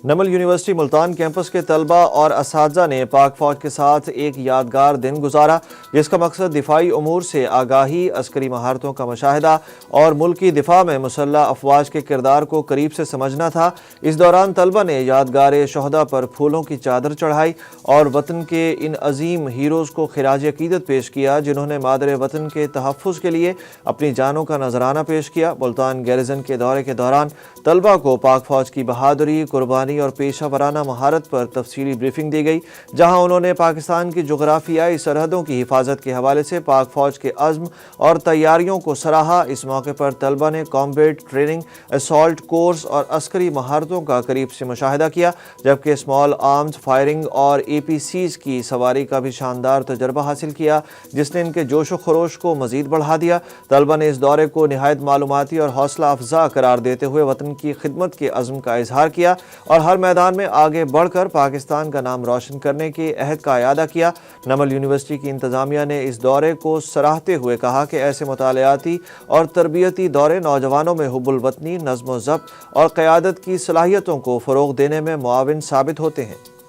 Naml university Multan campus کے طلبہ اور اساتذہ نے پاک فوج کے ساتھ ایک یادگار دن گزارا، جس کا مقصد دفاعی امور سے آگاہی، عسکری مہارتوں کا مشاہدہ اور ملکی دفاع میں مسلح افواج کے کردار کو قریب سے سمجھنا تھا۔ اس دوران طلبہ نے یادگار شہداء پر پھولوں کی چادر چڑھائی اور وطن کے ان عظیم ہیروز کو خراج عقیدت پیش کیا جنہوں نے مادر وطن کے تحفظ کے لیے اپنی جانوں کا نذرانہ پیش کیا۔ ملتان گیریزن کے دورے کے دوران طلبہ کو پاک فوج کی بہادری، قربانی اور پیشہ ورانہ مہارت پر تفصیلی بریفنگ دی گئی، جہاں انہوں نے پاکستان کی جغرافیائی سرحدوں کی حفاظت کے حوالے سے پاک فوج کے عزم اور تیاریوں کو سراہا۔ اس موقع پر طلبہ نے کامبیٹ ٹریننگ، اسالٹ کورس اور عسکری مہارتوں کا قریب سے مشاہدہ کیا، جبکہ اسمال آرمز فائرنگ اور APCs کی سواری کا بھی شاندار تجربہ حاصل کیا، جس نے ان کے جوش و خروش کو مزید بڑھا دیا۔ طلبہ نے اس دورے کو نہایت معلوماتی اور حوصلہ افزا قرار دیتے ہوئے وطن کی خدمت کے عزم کا اظہار کیا اور ہر میدان میں آگے بڑھ کر پاکستان کا نام روشن کرنے کے عہد کا اعادہ کیا۔ نمل یونیورسٹی کی انتظامیہ نے اس دورے کو سراہتے ہوئے کہا کہ ایسے مطالعاتی اور تربیتی دورے نوجوانوں میں حب الوطنی، نظم و ضبط اور قیادت کی صلاحیتوں کو فروغ دینے میں معاون ثابت ہوتے ہیں۔